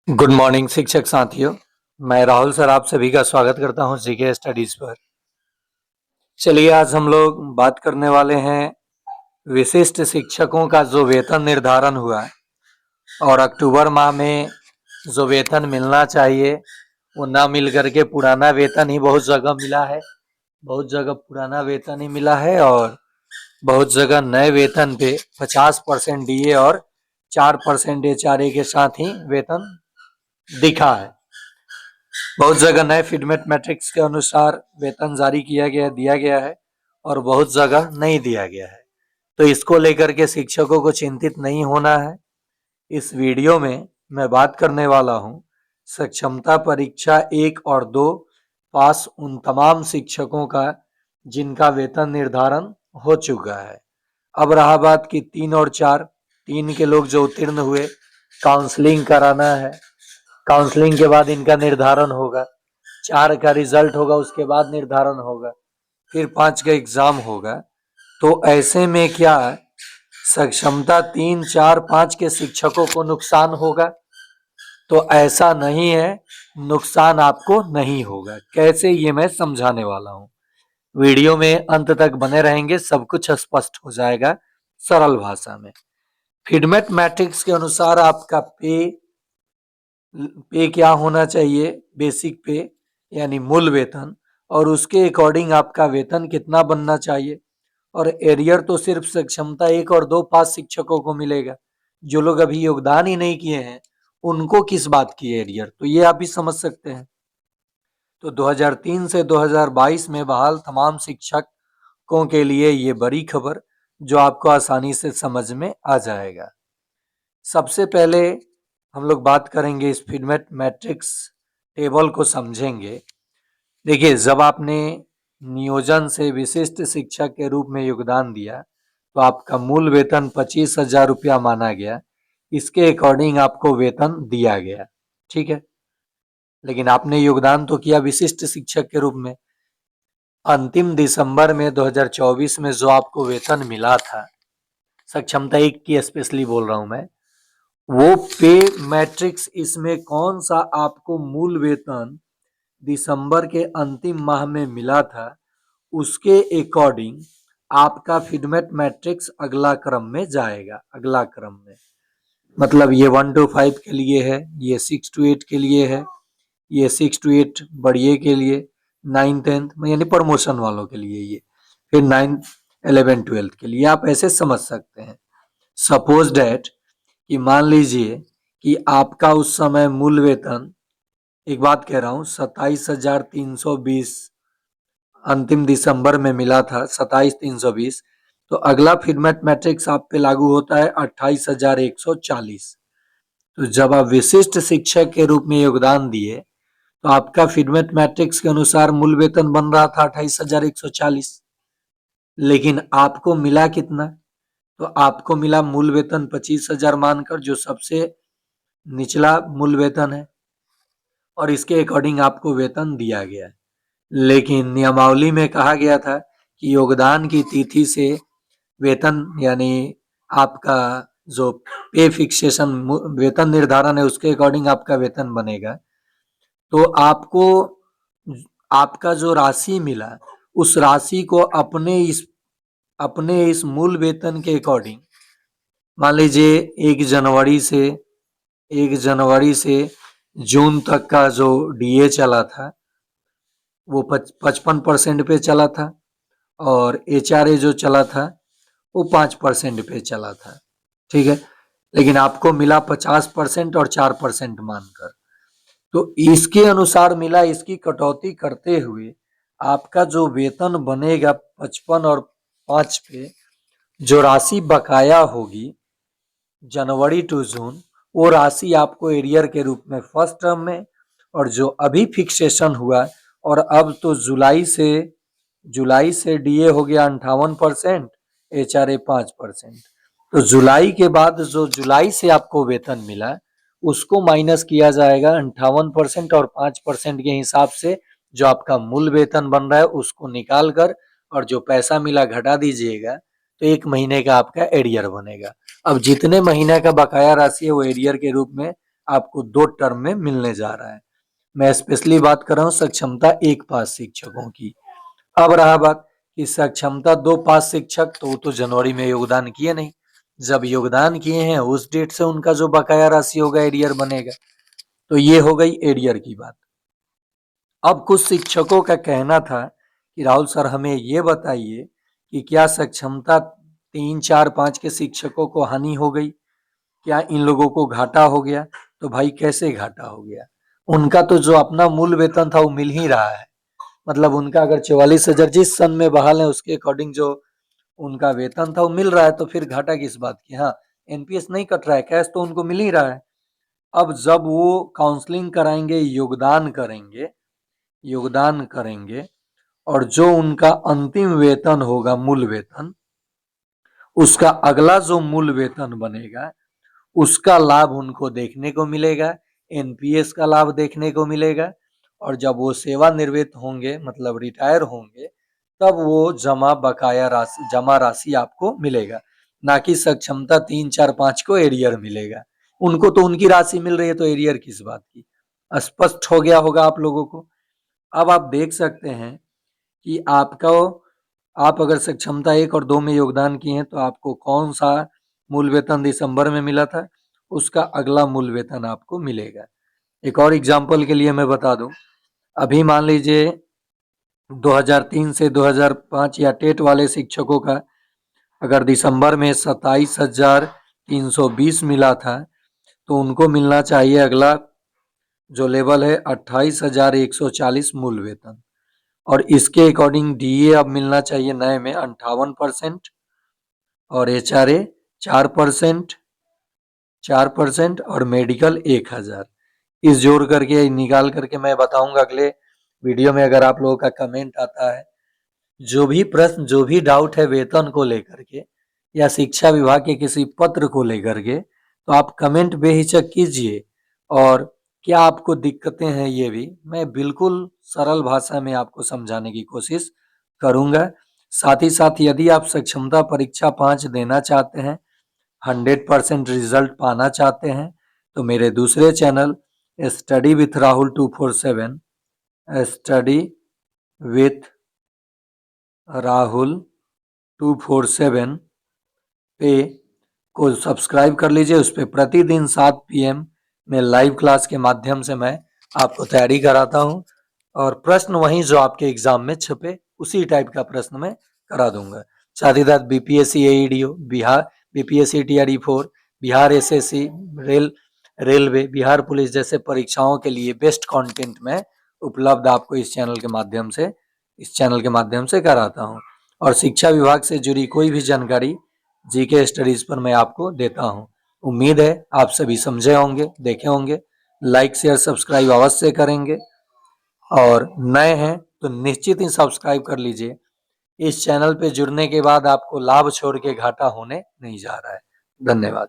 Good morning शिक्षक साथियों। मैं राहुल सर आप सभी का स्वागत करता हूं जीके स्टडीज पर। चलिए आज हम लोग बात करने वाले हैं विशिष्ट शिक्षकों का जो वेतन निर्धारण हुआ है और अक्टूबर माह में जो वेतन मिलना चाहिए वो ना मिल करके पुराना वेतन ही बहुत जगह मिला है। बहुत जगह पुराना वेतन ही मिला है और बहुत जगह नए वेतन पे 50% डीए और 4% एचआरए के साथ ही वेतन दिखा है। बहुत जगह नए फीडमेट मैट्रिक्स के अनुसार वेतन जारी किया गया दिया गया है और बहुत जगह नहीं दिया गया है। तो इसको लेकर के शिक्षकों को चिंतित नहीं होना है। इस वीडियो में मैं बात करने वाला हूं सक्षमता परीक्षा 1 और 2 पास उन तमाम शिक्षकों का जिनका वेतन निर्धारण हो चुका है। अब रहा बात कि 3 और 4, 3 के लोग जो उत्तीर्ण हुए, काउंसलिंग कराना है, काउंसलिंग के बाद इनका निर्धारण होगा, 4 का रिजल्ट होगा, उसके बाद निर्धारण होगा, फिर 5 का एग्जाम होगा। तो ऐसे में क्या सक्षमता 3, 4, 5 के शिक्षकों को नुकसान होगा? तो ऐसा नहीं है, नुकसान आपको नहीं होगा। कैसे, ये मैं समझाने वाला हूं। वीडियो में अंत तक बने रहेंगे, सब कुछ स्पष्ट हो जाएगा सरल भाषा में। फीडमेट मैट्रिक्स के अनुसार आपका पे क्या होना चाहिए, बेसिक पे यानी मूल वेतन, और उसके अकॉर्डिंग आपका वेतन कितना बनना चाहिए। और एरियर तो सिर्फ सक्षमता 1 और 2 पास शिक्षकों को मिलेगा। जो लोग अभी योगदान ही नहीं किए हैं उनको किस बात की एरियर, तो ये आप भी समझ सकते हैं। तो 2003 से 2022 में बहाल तमाम शिक्षकों के लिए ये बड़ी खबर जो आपको आसानी से समझ में आ जाएगा। सबसे पहले हम लोग बात करेंगे इस फीडमेट मैट्रिक्स टेबल को समझेंगे। देखिए, जब आपने नियोजन से विशिष्ट शिक्षक के रूप में योगदान दिया तो आपका मूल वेतन 25,000 रुपया माना गया। इसके अकॉर्डिंग आपको वेतन दिया गया, ठीक है। लेकिन आपने योगदान तो किया विशिष्ट शिक्षक के रूप में। अंतिम दिसंबर में 2024 में जो आपको वेतन मिला था, सक्षमता 1 की स्पेशली बोल रहा हूं मैं, वो पे मैट्रिक्स इसमें कौन सा आपको मूल वेतन दिसंबर के अंतिम माह में मिला था, उसके अकॉर्डिंग आपका फीडमेट मैट्रिक्स अगला क्रम में जाएगा। अगला क्रम में मतलब ये 1 to 5 के लिए है, ये 6 to 8 के लिए है, ये 6 to 8 बढ़िए के लिए, 9 10 यानी प्रमोशन वालों के लिए ये, फिर 9 11 12 के लिए। आप ऐसे समझ सकते हैं। सपोज डैट कि मान लीजिए कि आपका उस समय मूल वेतन, एक बात कह रहा हूं, 27,320 अंतिम दिसंबर में मिला था, 27,320। तो अगला फीडमेट मैट्रिक्स आप पे लागू होता है 28,140। तो जब आप विशिष्ट शिक्षक के रूप में योगदान दिए तो आपका फीडमेट मैट्रिक्स के अनुसार मूल वेतन बन रहा था 28,140। लेकिन आपको मिला कितना? तो आपको मिला मूल वेतन 25,000 मानकर, जो सबसे निचला मूल वेतन है, और इसके अकॉर्डिंग आपको वेतन दिया गया। लेकिन नियमावली में कहा गया था कि योगदान की तिथि से वेतन यानी आपका जो पे फिक्सेशन वेतन निर्धारण है उसके अकॉर्डिंग आपका वेतन बनेगा। तो आपको आपका जो राशि मिला उस राशि को अपने इस मूल वेतन के अकॉर्डिंग, मान लीजिए 1 जनवरी से जून तक का जो डीए चला था वो 55% पे चला था और एचआरए जो चला था वो 5% पे चला था, ठीक है। लेकिन आपको मिला 50% और 4% मानकर। तो इसके अनुसार मिला, इसकी कटौती करते हुए आपका जो वेतन बनेगा 55 और 5 पे, जो राशि बकाया होगी जनवरी टू जून, वो राशि आपको एरियर के रूप में फर्स्ट टर्म में, और जो अभी फिक्सेशन हुआ और अब तो जुलाई से डीए हो गया 58%, एचआरए 5%। तो जुलाई के बाद जो जुलाई से आपको वेतन मिला उसको माइनस किया जाएगा 58% और 5% के हिसाब से, जो आपका मूल वेतन बन रहा है उसको निकाल कर, और जो पैसा मिला घटा दीजिएगा। तो 1 महीने का आपका एरियर बनेगा। अब जितने महीने का बकाया राशि है वो एरियर के रूप में आपको 2 टर्म में मिलने जा रहा है। मैं स्पेशली बात कर रहा हूँ सक्षमता 1 पास शिक्षकों की। अब रहा बात कि सक्षमता 2 पास शिक्षक, तो वो तो जनवरी में योगदान किए नहीं। जब योगदान किए हैं उस डेट से उनका जो बकाया राशि होगा एरियर बनेगा। तो ये हो गई एरियर की बात। अब कुछ शिक्षकों का कहना था कि राहुल सर हमें ये बताइए कि क्या सक्षमता 3, 4, 5 के शिक्षकों को हानि हो गई, क्या इन लोगों को घाटा हो गया? तो भाई कैसे घाटा हो गया? उनका तो जो अपना मूल वेतन था वो मिल ही रहा है। मतलब उनका अगर 44,000 जिस सन में बहाल है उसके अकॉर्डिंग जो उनका वेतन था वो मिल रहा है, तो फिर घाटा किस बात की? हाँ, एनपीएस नहीं कट रहा है, कैश तो उनको मिल ही रहा है। अब जब वो काउंसलिंग कराएंगे, योगदान करेंगे और जो उनका अंतिम वेतन होगा, मूल वेतन, उसका अगला जो मूल वेतन बनेगा उसका लाभ उनको देखने को मिलेगा, एनपीएस का लाभ देखने को मिलेगा। और जब वो सेवानिवृत्त होंगे मतलब रिटायर होंगे तब वो जमा राशि आपको मिलेगा, ना कि सक्षमता 3, 4, 5 को एरियर मिलेगा। उनको तो उनकी राशि मिल रही है, तो एरियर किस बात की? स्पष्ट हो गया होगा आप लोगों को। अब आप देख सकते हैं कि आप अगर सक्षमता 1 और 2 में योगदान किए हैं तो आपको कौन सा मूल वेतन दिसंबर में मिला था, उसका अगला मूल वेतन आपको मिलेगा। एक और एग्जांपल के लिए मैं बता दूं, अभी मान लीजिए 2003 से 2005 या टेट वाले शिक्षकों का अगर दिसंबर में 27,320 मिला था, तो उनको मिलना चाहिए अगला जो लेवल है 28,140 मूल वेतन। और इसके अकॉर्डिंग डीए अब मिलना चाहिए नए में 58% और एचआरए 4% और मेडिकल 1,000। इस जोड़ करके निकाल करके मैं बताऊंगा अगले वीडियो में। अगर आप लोगों का कमेंट आता है, जो भी प्रश्न, जो भी डाउट है वेतन को लेकर के या शिक्षा विभाग के किसी पत्र को लेकर के, तो आप कमेंट बेहिचक कीजिए। और क्या आपको दिक्कतें हैं ये भी मैं बिल्कुल सरल भाषा में आपको समझाने की कोशिश करूंगा। साथ ही साथ यदि आप सक्षमता परीक्षा 5 देना चाहते हैं, 100% रिजल्ट पाना चाहते हैं, तो मेरे दूसरे channel study with Rahul 247 study with Rahul 247 पे को सब्सक्राइब कर लीजिए। उस पर प्रतिदिन 7 PM में लाइव क्लास के माध्यम से मैं आपको तैयारी कराता हूं और प्रश्न वहीं जो आपके एग्जाम में छपे उसी टाइप का प्रश्न मैं करा दूंगा। साथ ही साथ BPSC AEDO, Bihar BPSC TRE 4, Bihar SSC, railway, Bihar police जैसे परीक्षाओं के लिए बेस्ट कंटेंट में उपलब्ध आपको इस चैनल के माध्यम से कराता हूं। और शिक्षा विभाग से जुड़ी कोई भी जानकारी जीके स्टडीज पर मैं आपको देता हूं। उम्मीद है आप सभी समझे होंगे, देखे होंगे। लाइक शेयर सब्सक्राइब अवश्य करेंगे और नए हैं तो निश्चित ही सब्सक्राइब कर लीजिए। इस चैनल पे जुड़ने के बाद आपको लाभ छोड़ के घाटा होने नहीं जा रहा है। धन्यवाद।